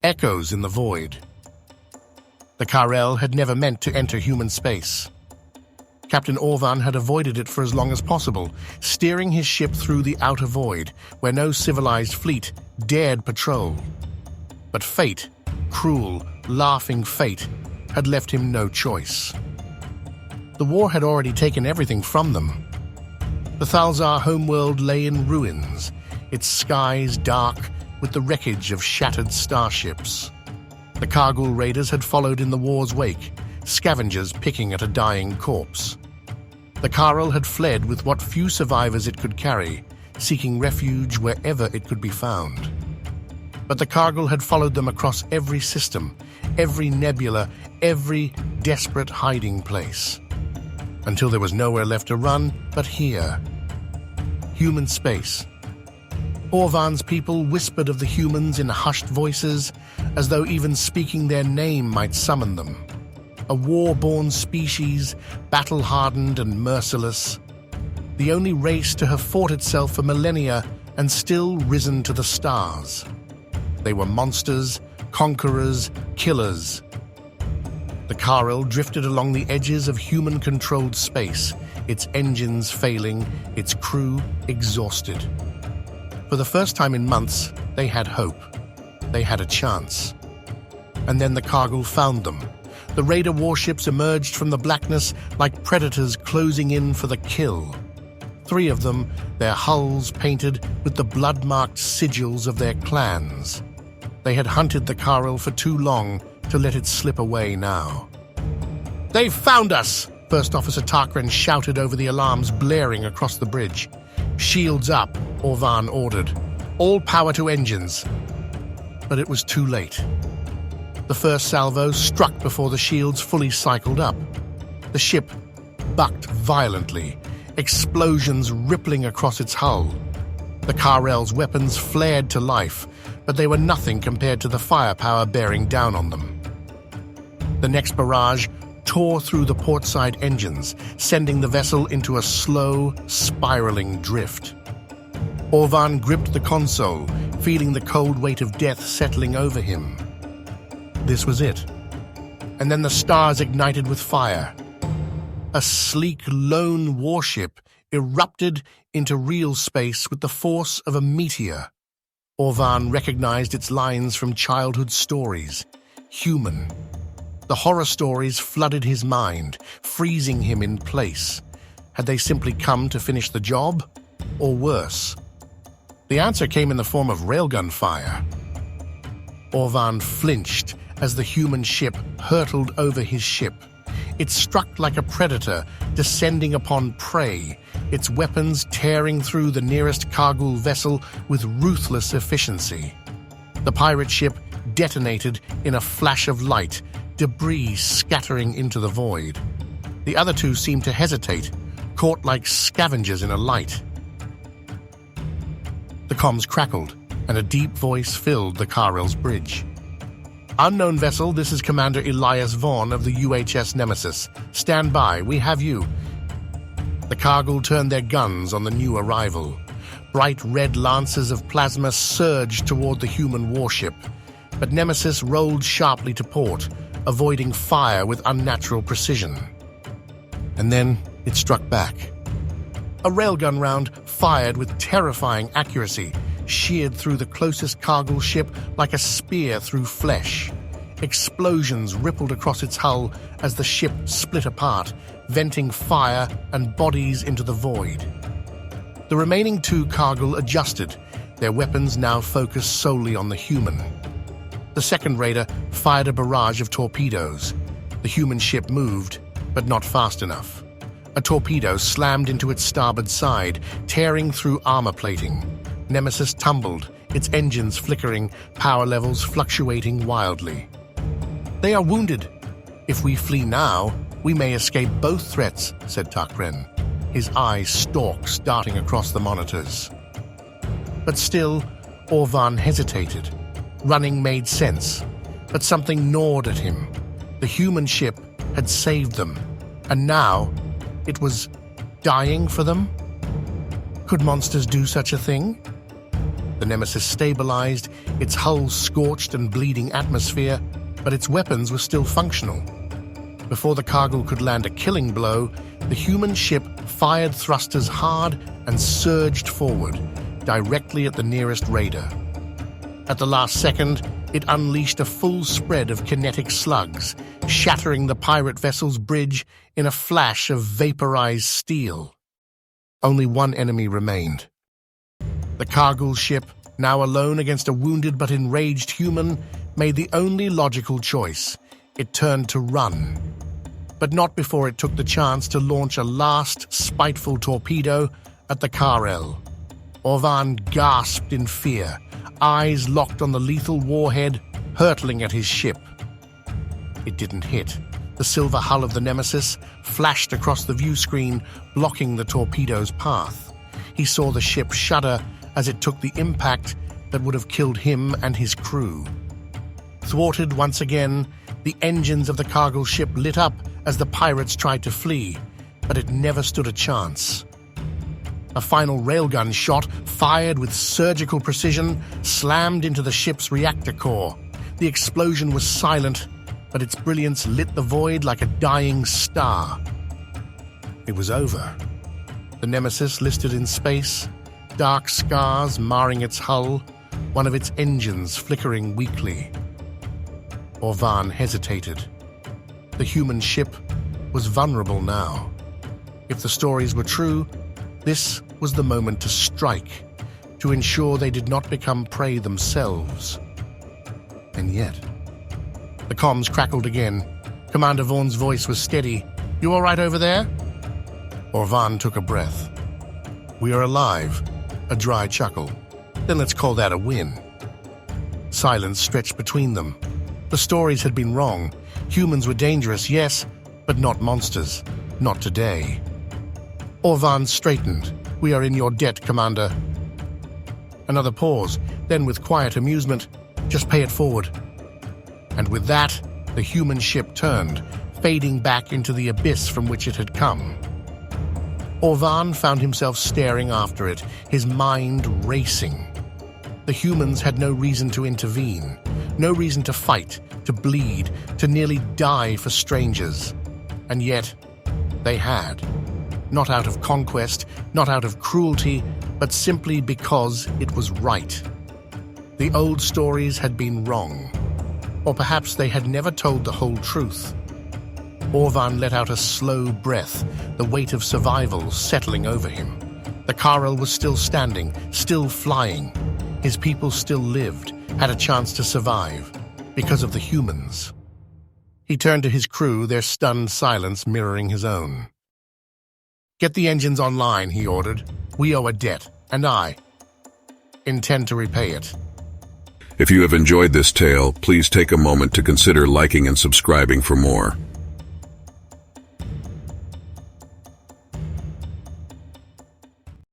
echoes in the void. The Kha'rel had never meant to enter human space. Captain Orvan had avoided it for as long as possible, steering his ship through the outer void, where no civilized fleet dared patrol. But fate, cruel, laughing fate, had left him no choice. The war had already taken everything from them. The Thal'zar homeworld lay in ruins, its skies dark with the wreckage of shattered starships. The Kargul raiders had followed in the war's wake, scavengers picking at a dying corpse. The Kha'rel had fled with what few survivors it could carry, seeking refuge wherever it could be found. But the Kargul had followed them across every system, every nebula, every desperate hiding place, until there was nowhere left to run but here. Human space. Orvan's people whispered of the humans in hushed voices, as though even speaking their name might summon them. A war-born species, battle-hardened and merciless. The only race to have fought itself for millennia and still risen to the stars. They were monsters, conquerors, killers. The Kha'rel drifted along the edges of human-controlled space, its engines failing, its crew exhausted. For the first time in months, they had hope. They had a chance. And then the Kargul found them. The raider warships emerged from the blackness like predators closing in for the kill. 3 of them, their hulls painted with the blood-marked sigils of their clans. They had hunted the Kha'rel for too long to let it slip away now. "They've found us!" First Officer Tarkren shouted over the alarms blaring across the bridge. "Shields up," Orvan ordered. "All power to engines." But it was too late. The first salvo struck before the shields fully cycled up. The ship bucked violently, explosions rippling across its hull. The Kha'rel's weapons flared to life, but they were nothing compared to the firepower bearing down on them. The next barrage tore through the portside engines, sending the vessel into a slow, spiraling drift. Orvan gripped the console, feeling the cold weight of death settling over him. This was it. And then the stars ignited with fire. A sleek, lone warship erupted into real space with the force of a meteor. Orvan recognized its lines from childhood stories. Human. The horror stories flooded his mind, freezing him in place. Had they simply come to finish the job? Or worse? The answer came in the form of railgun fire. Orvan flinched as the human ship hurtled over his ship. It struck like a predator, descending upon prey, its weapons tearing through the nearest Kargul vessel with ruthless efficiency. The pirate ship detonated in a flash of light, debris scattering into the void. The other 2 seemed to hesitate, caught like scavengers in a light. The comms crackled, and a deep voice filled the Kha'rel's bridge. "Unknown vessel, this is Commander Elias Vaughn of the UHS Nemesis. Stand by, we have you." The Kargul turned their guns on the new arrival. Bright red lances of plasma surged toward the human warship, but Nemesis rolled sharply to port, avoiding fire with unnatural precision. And then it struck back. A railgun round fired with terrifying accuracy, sheared through the closest Kargul ship like a spear through flesh. Explosions rippled across its hull as the ship split apart, venting fire and bodies into the void. The remaining 2 Kargul adjusted, their weapons now focused solely on the human. The second raider fired a barrage of torpedoes. The human ship moved, but not fast enough. A torpedo slammed into its starboard side, tearing through armor plating. Nemesis tumbled, its engines flickering, power levels fluctuating wildly. "They are wounded. If we flee now, we may escape both threats," said Tarkren, his eyes stalks darting across the monitors. But still, Orvan hesitated. Running made sense, but something gnawed at him. The human ship had saved them, and now it was dying for them? Could monsters do such a thing? The Nemesis stabilized, its hull scorched and bleeding atmosphere, but its weapons were still functional. Before the Kargul could land a killing blow, the human ship fired thrusters hard and surged forward, directly at the nearest raider. At the last second, it unleashed a full spread of kinetic slugs, shattering the pirate vessel's bridge in a flash of vaporized steel. Only one enemy remained. The Kargul ship, now alone against a wounded but enraged human, made the only logical choice. It turned to run. But not before it took the chance to launch a last spiteful torpedo at the Kha'rel. Orvan gasped in fear, eyes locked on the lethal warhead hurtling at his ship. It didn't hit. The silver hull of the Nemesis flashed across the view screen, blocking the torpedo's path. He saw the ship shudder as it took the impact that would have killed him and his crew. Thwarted once again, the engines of the Kargul ship lit up as the pirates tried to flee, but it never stood a chance. A final railgun shot, fired with surgical precision, slammed into the ship's reactor core. The explosion was silent, but its brilliance lit the void like a dying star. It was over. The Nemesis listed in space, dark scars marring its hull, one of its engines flickering weakly. Orvan hesitated. The human ship was vulnerable now. If the stories were true, this was the moment to strike, to ensure they did not become prey themselves. And yet... The comms crackled again. Commander Vaughn's voice was steady. "You all right over there?" Orvan took a breath. "We are alive." A dry chuckle. "Then let's call that a win." Silence stretched between them. The stories had been wrong. Humans were dangerous, yes, but not monsters. Not today. Orvan straightened. "We are in your debt, Commander." Another pause, then with quiet amusement, "Just pay it forward." And with that, the human ship turned, fading back into the abyss from which it had come. Orvan found himself staring after it, his mind racing. The humans had no reason to intervene, no reason to fight, to bleed, to nearly die for strangers. And yet, they had. Not out of conquest, not out of cruelty, but simply because it was right. The old stories had been wrong. Or perhaps they had never told the whole truth. Orvan let out a slow breath, the weight of survival settling over him. The Kha'rel was still standing, still flying. His people still lived, had a chance to survive, because of the humans. He turned to his crew, their stunned silence mirroring his own. "Get the engines online," he ordered. "We owe a debt, and I intend to repay it." If you have enjoyed this tale, please take a moment to consider liking and subscribing for more.